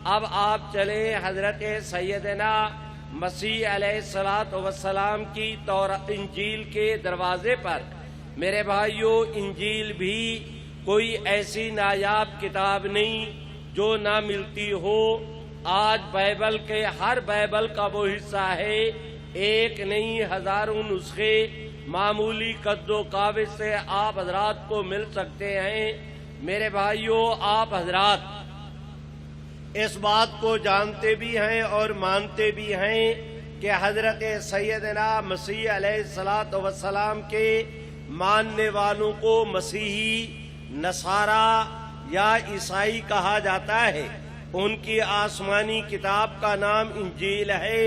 اب آپ چلیں حضرت سیدنا مسیح علیہ الصلوۃ والسلام کی انجیل کے دروازے پر۔ میرے بھائیوں، انجیل بھی کوئی ایسی نایاب کتاب نہیں جو نہ ملتی ہو۔ آج بائبل کے ہر بائبل کا وہ حصہ ہے، ایک نہیں ہزاروں نسخے معمولی قد و قامت سے آپ حضرات کو مل سکتے ہیں۔ میرے بھائیوں، آپ حضرات اس بات کو جانتے بھی ہیں اور مانتے بھی ہیں کہ حضرت سیدنا مسیح علیہ الصلوۃ والسلام کے ماننے والوں کو مسیحی، نصارہ یا عیسائی کہا جاتا ہے۔ ان کی آسمانی کتاب کا نام انجیل ہے۔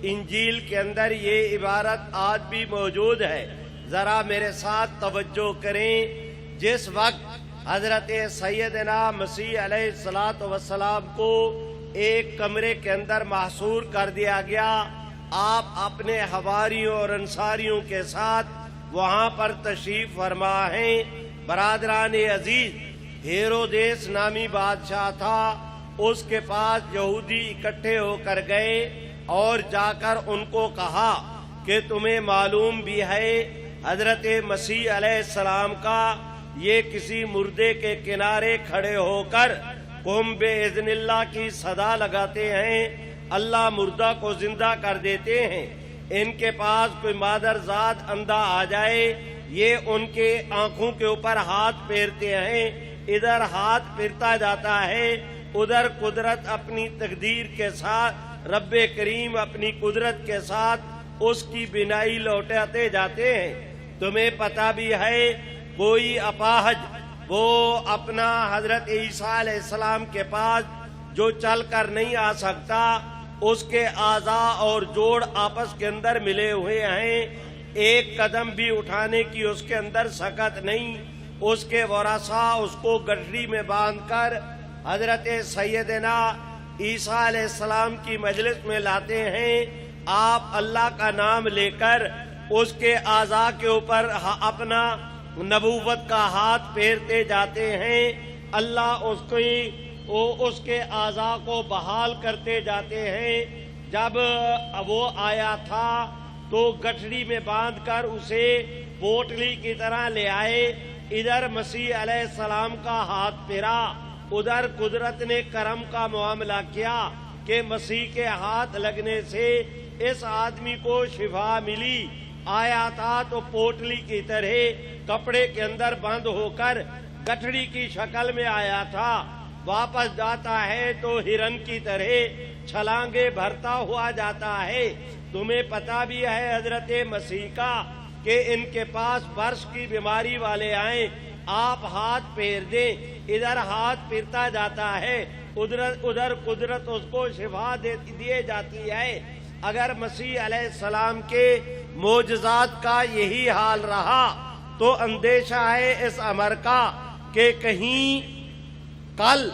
انجیل کے اندر یہ عبارت آج بھی موجود ہے۔ ذرا میرے ساتھ توجہ کریں۔ جس وقت حضرت سیدنا مسیح علیہ الصلوۃ والسلام کو ایک کمرے کے اندر محصور کر دیا گیا، آپ اپنے حواریوں اور انصاریوں کے ساتھ وہاں پر تشریف فرما ہیں۔ برادران عزیز، ہیرودیس نامی بادشاہ تھا، اس کے پاس یہودی اکٹھے ہو کر گئے اور جا کر ان کو کہا کہ تمہیں معلوم بھی ہے حضرت مسیح علیہ السلام کا یہ کسی مردے کے کنارے کھڑے ہو کر قم بِإِذْنِ اللہ کی صدا لگاتے ہیں، اللہ مردہ کو زندہ کر دیتے ہیں۔ ان کے پاس کوئی مادرزاد اندھا آ جائے، یہ ان کے آنکھوں کے اوپر ہاتھ پھیرتے ہیں، ادھر ہاتھ پھرتا جاتا ہے، ادھر قدرت اپنی تقدیر کے ساتھ، رب کریم اپنی قدرت کے ساتھ اس کی بینائی لوٹاتے جاتے ہیں۔ تمہیں پتہ بھی ہے کوئی اپاہج وہ اپنا حضرت عیسیٰ علیہ السلام کے پاس جو چل کر نہیں آ سکتا، اس کے اعضاء اور جوڑ آپس کے اندر ملے ہوئے ہیں، ایک قدم بھی اٹھانے کی اس کے اندر سکت نہیں۔ اس کے ورثاء اس کو گٹھڑی میں باندھ کر حضرت سیدنا عیسیٰ علیہ السلام کی مجلس میں لاتے ہیں۔ آپ اللہ کا نام لے کر اس کے اعضاء کے اوپر اپنا نبوت کا ہاتھ پھیرتے جاتے ہیں، اللہ اس کے اعضاء کو بحال کرتے جاتے ہیں۔ جب وہ آیا تھا تو گٹھڑی میں باندھ کر اسے پوٹلی کی طرح لے آئے، ادھر مسیح علیہ السلام کا ہاتھ پھیرا، ادھر قدرت نے کرم کا معاملہ کیا کہ مسیح کے ہاتھ لگنے سے اس آدمی کو شفا ملی۔ آیا تھا تو پوٹلی کی طرح کپڑے کے اندر بند ہو کر گٹھڑی کی شکل میں آیا تھا، واپس جاتا ہے تو ہرن کی طرح چھلانگے بھرتا ہوا جاتا ہے۔ تمہیں پتہ بھی ہے حضرت مسیح کا کہ ان کے پاس برس کی بیماری والے آئیں، آپ ہاتھ پھیر دیں، ادھر ہاتھ پھرتا جاتا ہے، ادھر قدرت اس کو شفا دیے جاتی ہے۔ اگر مسیح علیہ السلام کے معجزات کا یہی حال رہا تو اندیشہ ہے اس امر کا کہ کہیں کل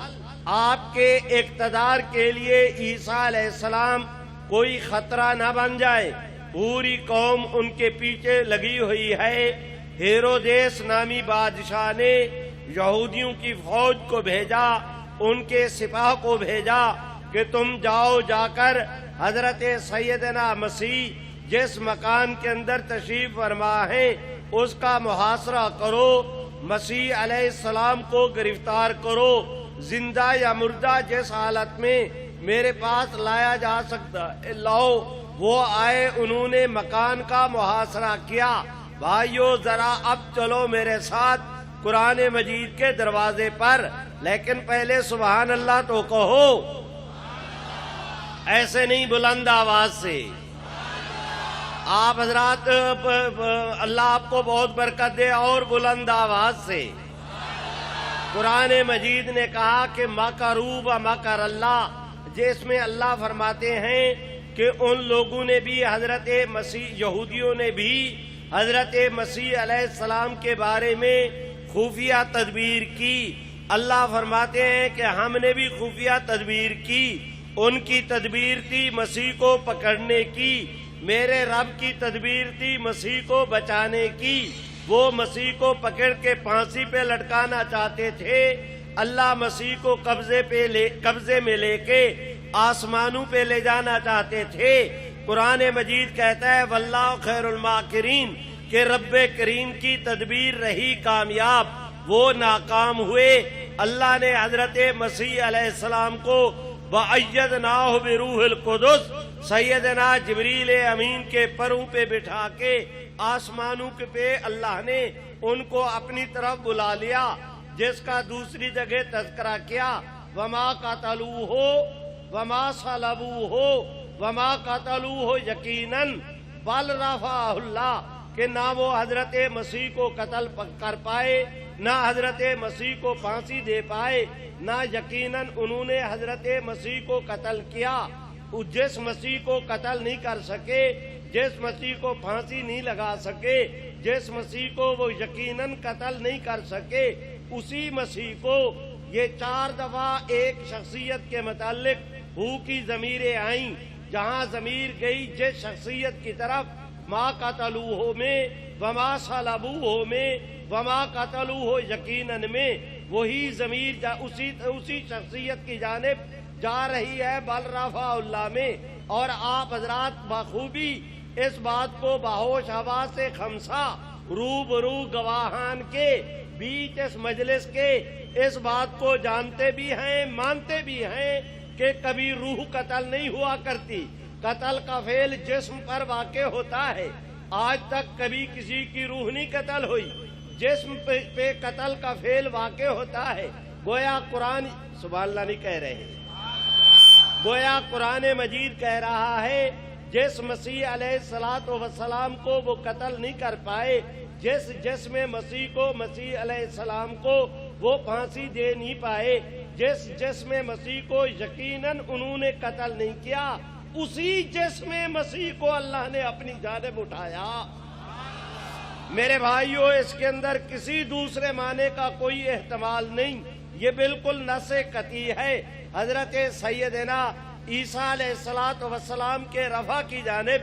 آپ کے اقتدار کے لیے عیسیٰ علیہ السلام کوئی خطرہ نہ بن جائے۔ پوری قوم ان کے پیچھے لگی ہوئی ہے۔ ہیرودیس نامی بادشاہ نے یہودیوں کی فوج کو بھیجا، ان کے سپاہ کو بھیجا کہ تم جاؤ، جا کر حضرت سیدنا مسیح جس مکان کے اندر تشریف فرما ہے اس کا محاصرہ کرو، مسیح علیہ السلام کو گرفتار کرو، زندہ یا مردہ جس حالت میں میرے پاس لایا جا سکتا لاؤ۔ وہ آئے، انہوں نے مکان کا محاصرہ کیا۔ بھائیو، ذرا اب چلو میرے ساتھ قرآن مجید کے دروازے پر، لیکن پہلے سبحان اللہ تو کہو، ایسے نہیں بلند آواز سے۔ آپ حضرات، اللہ آپ کو بہت برکت دے، اور بلند آواز سے۔ قرآن مجید نے کہا کہ مکروا ومکر اللہ، جس میں اللہ فرماتے ہیں کہ ان لوگوں نے بھی حضرت مسیح، یہودیوں نے بھی حضرت مسیح علیہ السلام کے بارے میں خفیہ تدبیر کی۔ اللہ فرماتے ہیں کہ ہم نے بھی خفیہ تدبیر کی۔ ان کی تدبیر تھی مسیح کو پکڑنے کی، میرے رب کی تدبیر تھی مسیح کو بچانے کی۔ وہ مسیح کو پکڑ کے پھانسی پہ لٹکانا چاہتے تھے، اللہ مسیح کو قبضے میں لے کے آسمانوں پہ لے جانا چاہتے تھے۔ قرآن مجید کہتا ہے واللہ خیر الماکرین، کہ رب کریم کی تدبیر رہی کامیاب، وہ ناکام ہوئے۔ اللہ نے حضرت مسیح علیہ السلام کو وَأَيَّدْنَاهُ بِرُوحِ الْقُدُسِ سیدنا جبریل امین کے پروں پہ بٹھا کے آسمانوں پہ اللہ نے ان کو اپنی طرف بلا لیا، جس کا دوسری جگہ تذکرہ کیا وَمَا قَتَلُوهُ وَمَا صَلَبُوهُ وَمَا قَتَلُوهُ یقیناً بل رفعہ اللہ، کہ نہ وہ حضرت مسیح کو قتل کر پائے، نہ حضرت مسیح کو پھانسی دے پائے، نہ یقیناً انہوں نے حضرت مسیح کو قتل کیا۔ جس مسیح کو قتل نہیں کر سکے، جس مسیح کو پھانسی نہیں لگا سکے، جس مسیح کو وہ یقیناً قتل نہیں کر سکے، اسی مسیح کو یہ 4 دفعہ ایک شخصیت کے متعلق ہو کی ضمیریں آئیں، جہاں ضمیر گئی جس شخصیت کی طرف ما قتلوہ میں، وما صلبوہ میں، وما قتلوہ یقیناً میں، وہی ضمیر اسی شخصیت کی جانب جا رہی ہے بل رفع اللہ میں۔ اور آپ حضرات بخوبی اس بات کو باہوش حواس سے خمسہ روبرو گواہان کے بیچ اس مجلس کے اس بات کو جانتے بھی ہیں، مانتے بھی ہیں کہ کبھی روح قتل نہیں ہوا کرتی۔ قتل کا فعل جسم پر واقع ہوتا ہے، آج تک کبھی کسی کی روح نہیں قتل ہوئی، جسم پہ قتل کا فعل واقع ہوتا ہے۔ گویا قرآن سبحان اللہ نہیں کہہ رہے ہیں، گویا قرآن مجید کہہ رہا ہے جس مسیح علیہ السلام کو وہ قتل نہیں کر پائے، جس جسم مسیح کو مسیح علیہ السلام کو وہ پھانسی دے نہیں پائے، جس جسم مسیح کو یقیناً انہوں نے قتل نہیں کیا، اسی جسم مسیح کو اللہ نے اپنی جانب اٹھایا۔ میرے بھائیو، اس کے اندر کسی دوسرے معنی کا کوئی احتمال نہیں، یہ بالکل نص قطعی ہے۔ حضرت سیدنا عیسیٰ علیہ السلام کے رفع کی جانب